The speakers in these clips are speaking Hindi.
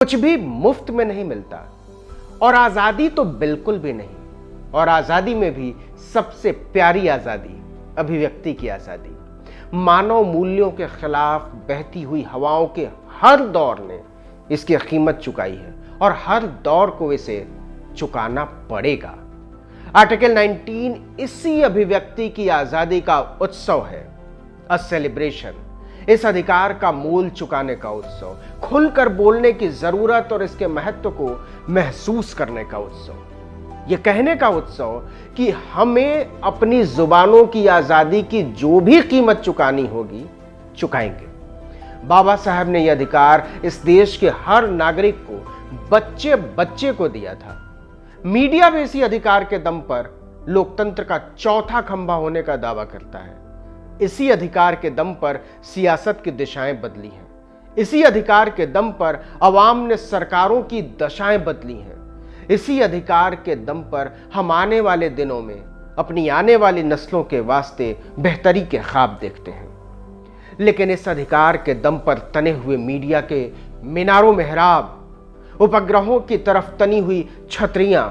कुछ भी मुफ्त में नहीं मिलता, और आजादी तो बिल्कुल भी नहीं। और आजादी में भी सबसे प्यारी आजादी अभिव्यक्ति की आजादी। मानव मूल्यों के खिलाफ बहती हुई हवाओं के हर दौर ने इसकी कीमत चुकाई है और हर दौर को इसे चुकाना पड़ेगा। आर्टिकल 19 इसी अभिव्यक्ति की आजादी का उत्सव है, अ सेलिब्रेशन। इस अधिकार का मूल चुकाने का उत्सव, खुलकर बोलने की जरूरत और इसके महत्व को महसूस करने का उत्सव, यह कहने का उत्सव कि हमें अपनी जुबानों की आजादी की जो भी कीमत चुकानी होगी चुकाएंगे। बाबा साहब ने यह अधिकार इस देश के हर नागरिक को, बच्चे बच्चे को दिया था। मीडिया भी इसी अधिकार के दम पर लोकतंत्र का चौथा खंभा होने का दावा करता है। इसी अधिकार के दम पर सियासत की दिशाएं बदली हैं। इसी अधिकार के दम पर अवाम ने सरकारों की दशाएं बदली हैं। इसी अधिकार के दम पर हम आने वाले दिनों में अपनी आने वाली नस्लों के वास्ते बेहतरी के ख्वाब देखते हैं। लेकिन इस अधिकार के दम पर तने हुए मीडिया के मीनारों मेहराब, उपग्रहों की तरफ तनी हुई छतरियां,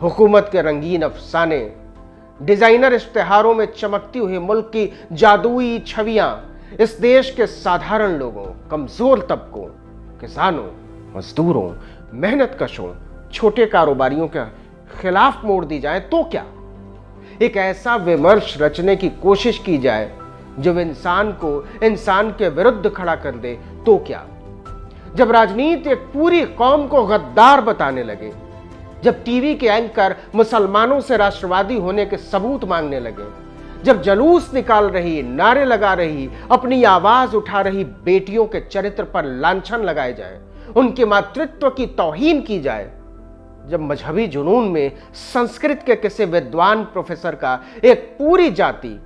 हुकूमत के रंगीन अफसाने, डिजाइनर इश्तिहारों में चमकती हुई मुल्क की जादुई छवियां इस देश के साधारण लोगों, कमजोर तबकों, किसानों, मजदूरों, मेहनतकशों, छोटे कारोबारियों के खिलाफ मोड़ दी जाए तो क्या? एक ऐसा विमर्श रचने की कोशिश की जाए जो इंसान को इंसान के विरुद्ध खड़ा कर दे तो क्या? जब राजनीति एक पूरी कौम को गद्दार बताने लगे, जब टीवी के एंकर मुसलमानों से राष्ट्रवादी होने के सबूत मांगने लगे, जब जलूस निकाल रही, नारे लगा रही, अपनी आवाज उठा रही बेटियों के चरित्र पर लांछन लगाए जाए, उनके मातृत्व की तौहीन की जाए, जब मजहबी जुनून में संस्कृत के किसी विद्वान प्रोफेसर का एक पूरी जाति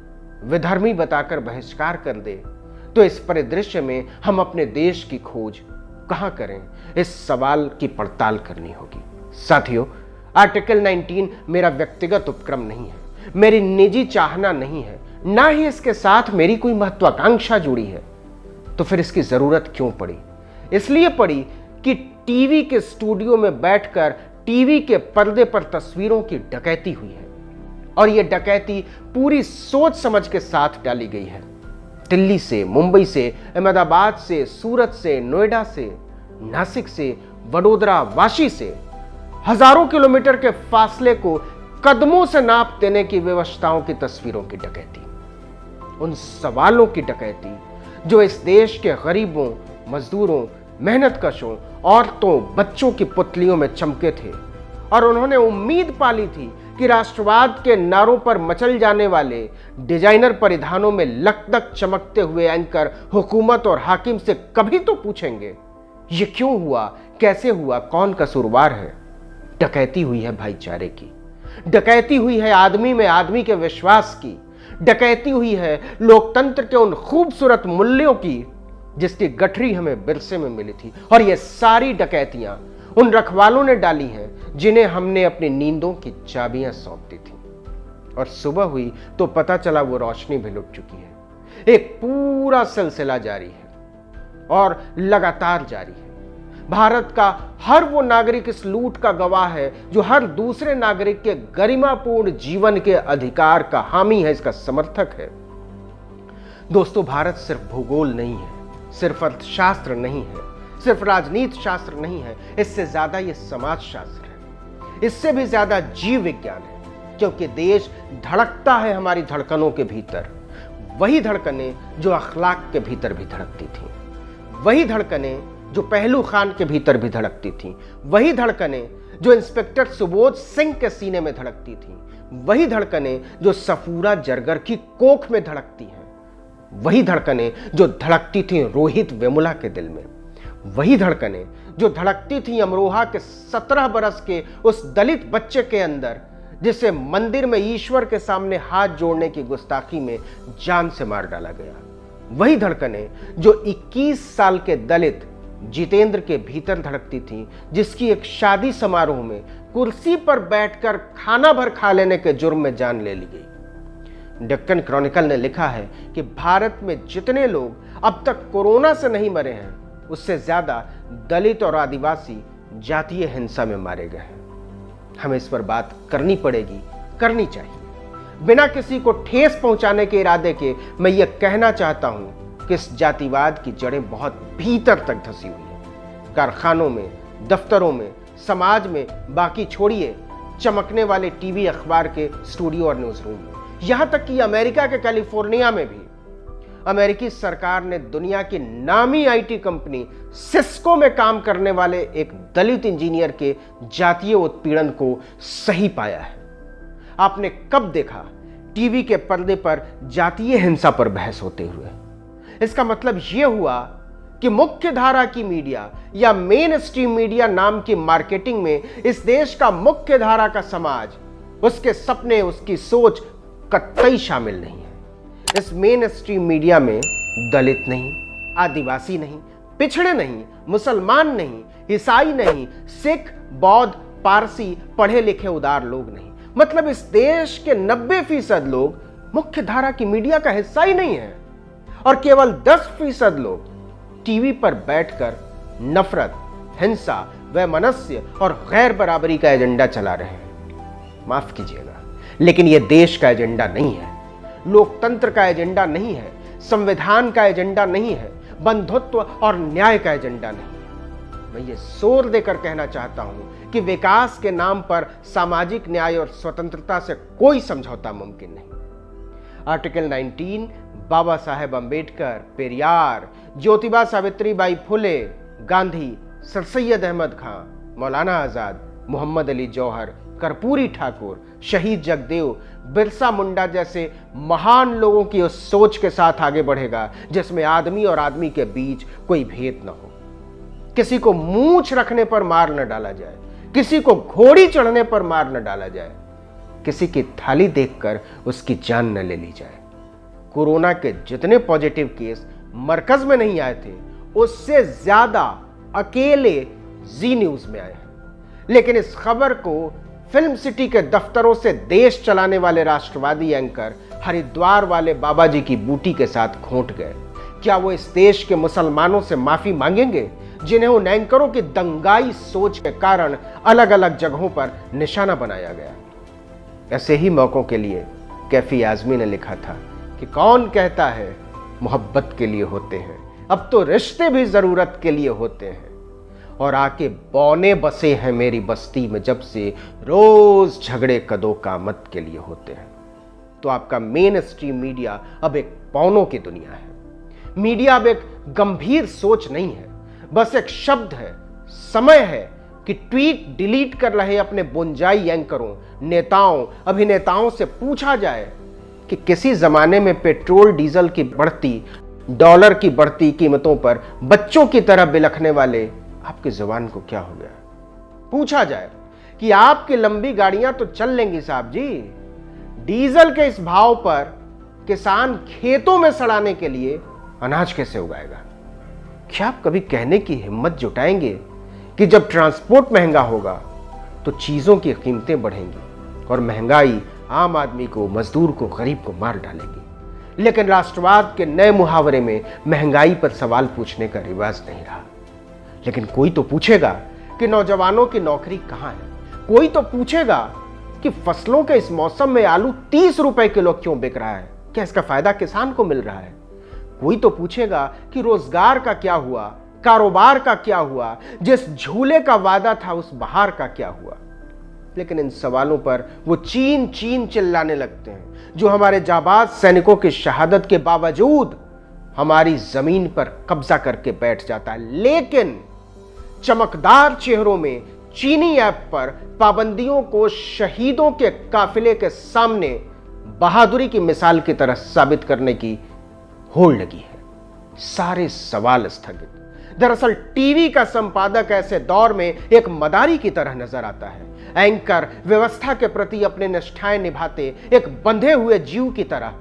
विधर्मी बताकर बहिष्कार कर दे, तो इस परिदृश्य में हम अपने देश की खोज कहां करें? इस सवाल की पड़ताल करनी होगी। साथियों, आर्टिकल 19 मेरा व्यक्तिगत उपक्रम नहीं है, मेरी निजी चाहना नहीं है, ना ही इसके साथ मेरी कोई महत्वाकांक्षा जुड़ी है। तो फिर इसकी जरूरत क्यों पड़ी? इसलिए पड़ी कि टीवी के स्टूडियो में बैठकर टीवी के पर्दे पर तस्वीरों की डकैती हुई है, और यह डकैती पूरी सोच समझ के साथ डाली गई है। दिल्ली से, मुंबई से, अहमदाबाद से, सूरत से, नोएडा से, नासिक से, वडोदरा, वाशी से हजारों किलोमीटर के फासले को कदमों से नाप देने की व्यवस्थाओं की तस्वीरों की डकैती, उन सवालों की डकैती जो इस देश के गरीबों, मजदूरों, मेहनतकशों, औरतों, बच्चों की पुतलियों में चमके थे। और उन्होंने उम्मीद पाली थी कि राष्ट्रवाद के नारों पर मचल जाने वाले डिजाइनर परिधानों में लकदक चमकते हुए एंकर हुकूमत और हाकिम से कभी तो पूछेंगे, ये क्यों हुआ, कैसे हुआ, कौन कसूरवार है? डकैती हुई है भाईचारे की, डकैती हुई है आदमी में आदमी के विश्वास की, डकैती हुई है लोकतंत्र के उन खूबसूरत मूल्यों की जिसकी गठरी हमें विरसे में मिली थी। और ये सारी डकैतियां उन रखवालों ने डाली हैं जिन्हें हमने अपनी नींदों की चाबियां सौंप दी थी, और सुबह हुई तो पता चला वो रोशनी भी लुट चुकी है। एक पूरा सिलसिला जारी है और लगातार जारी है। भारत का हर वो नागरिक इस लूट का गवाह है जो हर दूसरे नागरिक के गरिमापूर्ण जीवन के अधिकार का हामी है, इसका समर्थक है। दोस्तों, भारत सिर्फ भूगोल नहीं है, सिर्फ अर्थशास्त्र नहीं है, सिर्फ राजनीति शास्त्र नहीं है, इससे ज्यादा ये समाज शास्त्र है, इससे भी ज्यादा जीव विज्ञान है। क्योंकि देश धड़कता है हमारी धड़कनों के भीतर, वही धड़कनें जो अखलाक के भीतर भी धड़कती थी, वही धड़कनें जो पहलू खान के भीतर भी धड़कती थी, वही धड़कनें जो इंस्पेक्टर सुबोध सिंह के सीने में धड़कती थी, वही धड़कनें जो सफूरा जरगर की कोख में धड़कती हैं, वही धड़कनें जो धड़कती थी रोहित वेमुला के दिल में, वही धड़कनें जो धड़कती थी अमरोहा के 17 बरस के उस दलित बच्चे के अंदर जिसे मंदिर में ईश्वर के सामने हाथ जोड़ने की गुस्ताखी में जान से मार डाला गया, वही धड़कनें जो 21 साल के दलित जितेंद्र के भीतर धड़कती थी, जिसकी एक शादी समारोह में कुर्सी पर बैठकर खाना भर खा लेने के जुर्म में जान ले ली गई। डेक्कन क्रॉनिकल ने लिखा है कि भारत में जितने लोग अब तक कोरोना से नहीं मरे हैं उससे ज्यादा दलित और आदिवासी जातीय हिंसा में मारे गए हैं। हमें इस पर बात करनी पड़ेगी, करनी चाहिए। बिना किसी को ठेस पहुंचाने के इरादे के मैं ये कहना चाहता हूं कि इस जातिवाद की जड़ें बहुत भीतर तक धंसी हुई हैं। कारखानों में, दफ्तरों में, समाज में, बाकी छोड़िए चमकने वाले टीवी अखबार के स्टूडियो और न्यूज रूम में, यहां तक कि अमेरिका के कैलिफोर्निया में भी अमेरिकी सरकार ने दुनिया की नामी आईटी कंपनी सिस्को में काम करने वाले एक दलित इंजीनियर के जातीय उत्पीड़न को सही पाया है। आपने कब देखा टीवी के पर्दे पर जातीय हिंसा पर बहस होते हुए? इसका मतलब यह हुआ कि मुख्य धारा की मीडिया या मेन स्ट्रीम मीडिया नाम की मार्केटिंग में इस देश का मुख्य धारा का समाज, उसके सपने, उसकी सोच कतई शामिल नहीं है। इस मेन स्ट्रीम मीडिया में दलित नहीं, आदिवासी नहीं, पिछड़े नहीं, मुसलमान नहीं, ईसाई नहीं, सिख, बौद्ध, पारसी, पढ़े लिखे उदार लोग नहीं। मतलब इस देश के 90% लोग मुख्य धारा की मीडिया का हिस्सा ही नहीं है और केवल 10% लोग टीवी पर बैठकर नफरत, हिंसा, वैमनस्य और गैर बराबरी का एजेंडा चला रहे हैं। माफ कीजिएगा, लेकिन यह देश का एजेंडा नहीं है, लोकतंत्र का एजेंडा नहीं है, संविधान का एजेंडा नहीं है, बंधुत्व और न्याय का एजेंडा नहीं। मैं ये जोर देकर कहना चाहता हूं कि विकास के नाम पर सामाजिक न्याय और स्वतंत्रता से कोई समझौता मुमकिन नहीं। आर्टिकल 19 बाबा साहेब अंबेडकर, पेरियार, ज्योतिबा सावित्रीबाई फुले, गांधी, सर सैयद अहमद खां, मौलाना आजाद, मोहम्मद अली जौहर, कर्पूरी ठाकुर, शहीद जगदेव, बिरसा मुंडा जैसे महान लोगों की उस सोच के साथ आगे बढ़ेगा जिसमें आदमी और आदमी के बीच कोई भेद न हो, किसी को मूंछ रखने पर मार न डाला जाए, किसी को घोड़ी चढ़ने पर मार न डाला जाए, किसी की थाली देखकर उसकी जान न ले ली जाए। कोरोना के जितने पॉजिटिव केस मरकज में नहीं आए थे, उससे ज्यादा अकेले जी न्यूज में आए हैं। लेकिन इस खबर को फिल्म सिटी के दफ्तरों से देश चलाने वाले राष्ट्रवादी एंकर हरिद्वार वाले बाबा जी की बूटी के साथ घोंट गए। क्या वो इस देश के मुसलमानों से माफी मांगेंगे जिन्हें उन एंकरों की दंगाई सोच के कारण अलग अलग जगहों पर निशाना बनाया गया? ऐसे ही मौकों के लिए कैफी आजमी ने लिखा था कि कौन कहता है मोहब्बत के लिए होते हैं, अब तो रिश्ते भी जरूरत के लिए होते हैं, और आके बौने बसे हैं मेरी बस्ती में जब से रोज झगड़े कदों कामत के लिए होते हैं। तो आपका मेन स्ट्रीम मीडिया अब एक पौनों की दुनिया है। मीडिया अब एक गंभीर सोच नहीं है, बस एक शब्द है। समय है कि ट्वीट डिलीट कर रहे अपने बुंजाई एंकरों, नेताओं, अभिनेताओं से पूछा जाए कि किसी जमाने में पेट्रोल डीजल की बढ़ती, डॉलर की बढ़ती कीमतों पर बच्चों की तरह बिलखने वाले आपकी जुबान को क्या हो गया? पूछा जाए कि आपकी लंबी गाड़ियां तो चल लेंगी साहब जी, डीजल के इस भाव पर किसान खेतों में सड़ाने के लिए अनाज कैसे उगाएगा? क्या आप कभी कहने की हिम्मत जुटाएंगे कि जब ट्रांसपोर्ट महंगा होगा तो चीजों की कीमतें बढ़ेंगी और महंगाई आम आदमी को, मजदूर को, गरीब को मार डालेगी? लेकिन राष्ट्रवाद के नए मुहावरे में महंगाई पर सवाल पूछने का रिवाज नहीं रहा। लेकिन कोई तो पूछेगा कि नौजवानों की नौकरी कहां है? कोई तो पूछेगा कि फसलों के इस मौसम में आलू 30 रुपए किलो क्यों बिक रहा है? क्या इसका फायदा किसान को मिल रहा है? कोई तो पूछेगा कि रोजगार का क्या हुआ, कारोबार का क्या हुआ, जिस झूले का वादा था उस बहार का क्या हुआ? लेकिन इन सवालों पर वो चीन चीन चिल्लाने लगते हैं जो हमारे जाबाज सैनिकों की शहादत के बावजूद हमारी जमीन पर कब्जा करके बैठ जाता है। लेकिन चमकदार चेहरों में चीनी ऐप पर पाबंदियों को शहीदों के काफिले के सामने बहादुरी की मिसाल की तरह साबित करने की होड़ लगी है। सारे सवाल स्थगित। दरअसल टीवी का संपादक ऐसे दौर में एक मदारी की तरह नजर आता है। एंकर व्यवस्था के प्रति अपने निष्ठाएं निभाते एक बंधे हुए जीव की तरह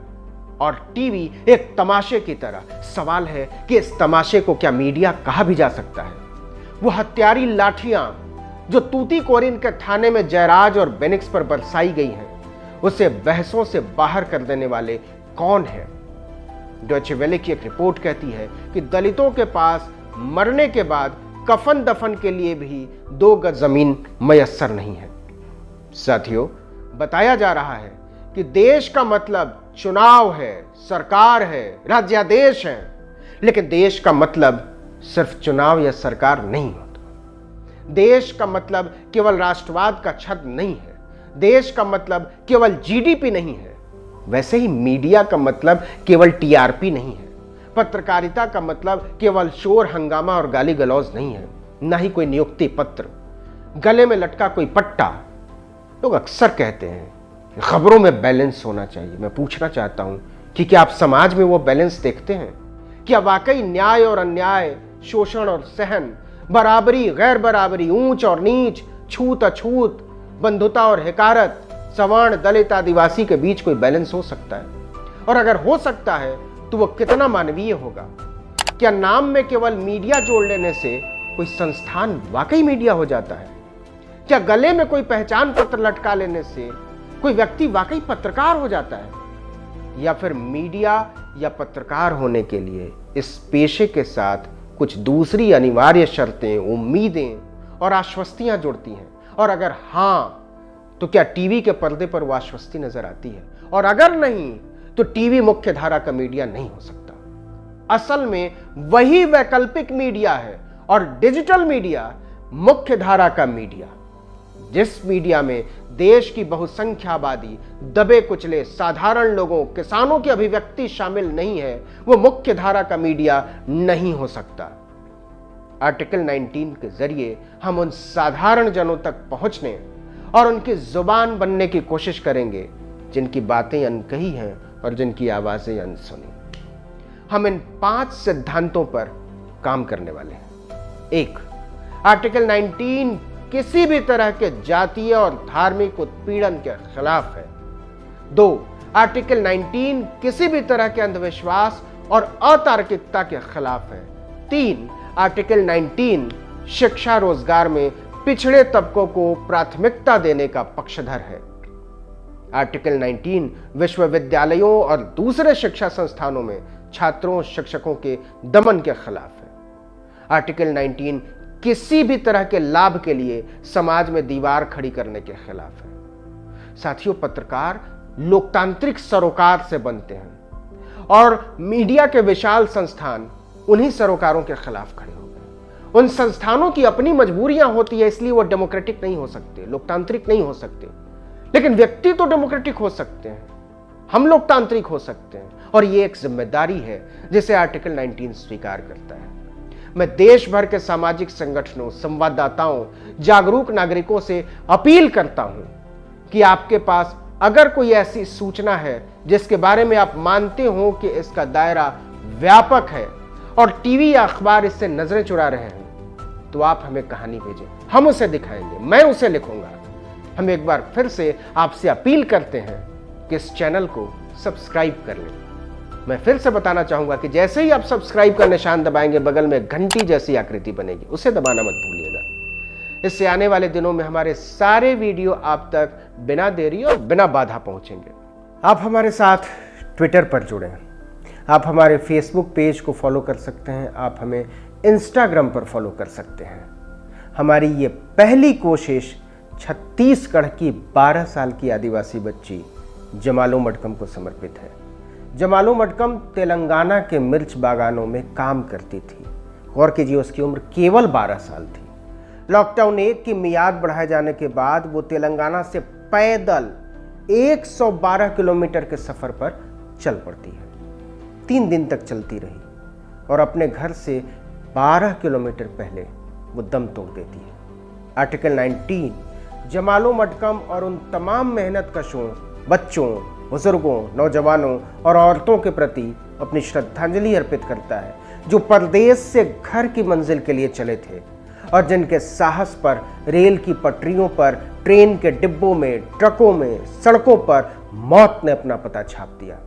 और टीवी एक तमाशे की तरह। सवाल है कि इस तमाशे को क्या मीडिया कहा भी जा सकता है? वो हत्यारी लाठियां जो तूतीकोरिन के थाने में जयराज और बेनिक्स पर बरसाई गई हैं, उसे बहसों से बाहर कर देने वाले कौन है? डॉयचे वेले की एक रिपोर्ट कहती है कि दलितों के पास मरने के बाद कफन दफन के लिए भी 2 गज जमीन मयस्सर नहीं है। साथियों, बताया जा रहा है कि देश का मतलब चुनाव है, सरकार है, राज्यादेश है, लेकिन देश का मतलब सिर्फ चुनाव या सरकार नहीं होता। देश का मतलब केवल राष्ट्रवाद का छद नहीं है। देश का मतलब केवल जीडीपी नहीं है। वैसे ही मीडिया का मतलब केवल टीआरपी नहीं है। पत्रकारिता का मतलब केवल शोर हंगामा और गाली गलौज नहीं है, ना ही कोई नियुक्ति पत्र, गले में लटका कोई पट्टा। लोग अक्सर कहते हैं कि खबरों में बैलेंस होना चाहिए। मैं पूछना चाहता हूं कि क्या आप समाज में वो बैलेंस देखते हैं? क्या वाकई न्याय और अन्याय, शोषण और सहन, बराबरी गैर बराबरी, ऊंच और नीच, छूत अछूत, बंधुता और हिकारत, सवर्ण दलित आदिवासी के बीच कोई बैलेंस हो सकता है? और अगर हो सकता है तो वो कितना मानवीय होगा? क्या नाम में केवल मीडिया जोड़ लेने से कोई संस्थान वाकई मीडिया हो जाता है? क्या गले में कोई पहचान पत्र लटका लेने से कोई व्यक्ति वाकई पत्रकार हो जाता है? या फिर मीडिया या पत्रकार होने के लिए इस पेशे के साथ कुछ दूसरी अनिवार्य शर्तें, उम्मीदें और आश्वस्तियां जुड़ती हैं? और अगर हां, तो क्या टीवी के पर्दे पर वो आश्वस्ति नजर आती है? और अगर नहीं, तो टीवी मुख्य धारा का मीडिया नहीं हो सकता। असल में वही वैकल्पिक मीडिया है और डिजिटल मीडिया मुख्य धारा का मीडिया। जिस मीडिया में देश की बहुसंख्या आबादी, दबे कुचले साधारण लोगों, किसानों की अभिव्यक्ति शामिल नहीं है, वो मुख्य धारा का मीडिया नहीं हो सकता। आर्टिकल 19 के जरिए हम उन साधारण जनों तक पहुंचने और उनकी जुबान बनने की कोशिश करेंगे जिनकी बातें अनकही हैं और जिनकी आवाजें अनसुनी। हम इन 5 सिद्धांतों पर काम करने वाले हैं। 1, आर्टिकल 19 किसी भी तरह के जातीय और धार्मिक उत्पीड़न के खिलाफ है। 2, आर्टिकल 19 किसी भी तरह के अंधविश्वास और अतार्किकता के खिलाफ है। 3, आर्टिकल 19 शिक्षा रोजगार में पिछड़े तबकों को प्राथमिकता देने का पक्षधर है। आर्टिकल 19 विश्वविद्यालयों और दूसरे शिक्षा संस्थानों में छात्रों, शिक्षकों के दमन के खिलाफ है। आर्टिकल 19 किसी भी तरह के लाभ के लिए समाज में दीवार खड़ी करने के खिलाफ है। साथियों, पत्रकार लोकतांत्रिक सरोकार से बनते हैं और मीडिया के विशाल संस्थान उन्हीं सरोकारों के खिलाफ खड़े हो गए। उन संस्थानों की अपनी मजबूरियां होती है, इसलिए वो डेमोक्रेटिक नहीं हो सकते, लोकतांत्रिक नहीं हो सकते। लेकिन व्यक्ति तो डेमोक्रेटिक हो सकते हैं, हम लोकतांत्रिक हो सकते हैं, और ये एक जिम्मेदारी है जिसे आर्टिकल 19 स्वीकार करता है। मैं देश भर के सामाजिक संगठनों, संवाददाताओं, जागरूक नागरिकों से अपील करता हूं कि आपके पास अगर कोई ऐसी सूचना है जिसके बारे में आप मानते हो कि इसका दायरा व्यापक है और टीवी या अखबार इससे नजरें चुरा रहे हैं, तो आप हमें कहानी भेजें, हम उसे दिखाएंगे, मैं उसे लिखूंगा। हम एक बार फिर से आपसे अपील करते हैं कि इस चैनल को सब्सक्राइब कर लें। मैं फिर से बताना चाहूंगा कि जैसे ही आप सब्सक्राइब का निशान दबाएंगे, बगल में घंटी जैसी आकृति बनेगी, उसे दबाना मत भूलिएगा। इससे आने वाले दिनों में हमारे सारे वीडियो आप तक बिना देरी और बिना बाधा पहुंचेंगे। आप हमारे साथ ट्विटर पर जुड़ें, आप हमारे फेसबुक पेज को फॉलो कर सकते हैं, आप हमें इंस्टाग्राम पर फॉलो कर सकते हैं। हमारी ये पहली कोशिश छत्तीसगढ़ की 12 साल की आदिवासी बच्ची जमालो मडकम को समर्पित है। जमालो मडकम तेलंगाना के मिर्च बागानों में काम करती थी। गौर कीजिए, उसकी उम्र केवल 12 साल थी। लॉकडाउन 1 की मियाद बढ़ाए जाने के बाद वो तेलंगाना से पैदल 112 किलोमीटर के सफर पर चल पड़ती है। 3 दिन तक चलती रही और अपने घर से 12 किलोमीटर पहले वो दम तोड़ देती है। आर्टिकल 19 जमालो मडकम और उन तमाम मेहनत कशों, बच्चों, बुजुर्गों, नौजवानों और औरतों के प्रति अपनी श्रद्धांजलि अर्पित करता है जो परदेश से घर की मंजिल के लिए चले थे और जिनके साहस पर रेल की पटरियों पर, ट्रेन के डिब्बों में, ट्रकों में, सड़कों पर मौत ने अपना पता छाप दिया।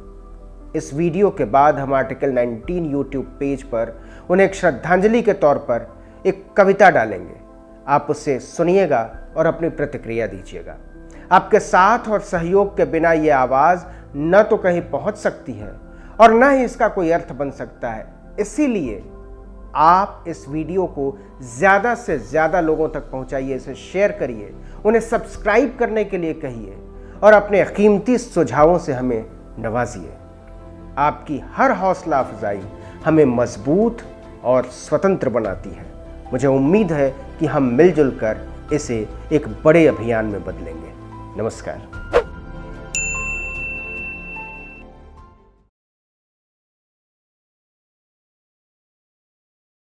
इस वीडियो के बाद हम आर्टिकल 19 यूट्यूब पेज पर उन्हें एक श्रद्धांजलि के तौर पर एक कविता डालेंगे। आप उसे सुनिएगा और अपनी प्रतिक्रिया दीजिएगा। आपके साथ और सहयोग के बिना ये आवाज़ न तो कहीं पहुंच सकती है और न ही इसका कोई अर्थ बन सकता है। इसीलिए आप इस वीडियो को ज़्यादा से ज़्यादा लोगों तक पहुंचाइए, इसे शेयर करिए, उन्हें सब्सक्राइब करने के लिए कहिए और अपने कीमती सुझावों से हमें नवाजिए। आपकी हर हौसला अफजाई हमें मजबूत और स्वतंत्र बनाती है। मुझे उम्मीद है कि हम मिलजुल कर इसे एक बड़े अभियान में बदलेंगे। नमस्कार।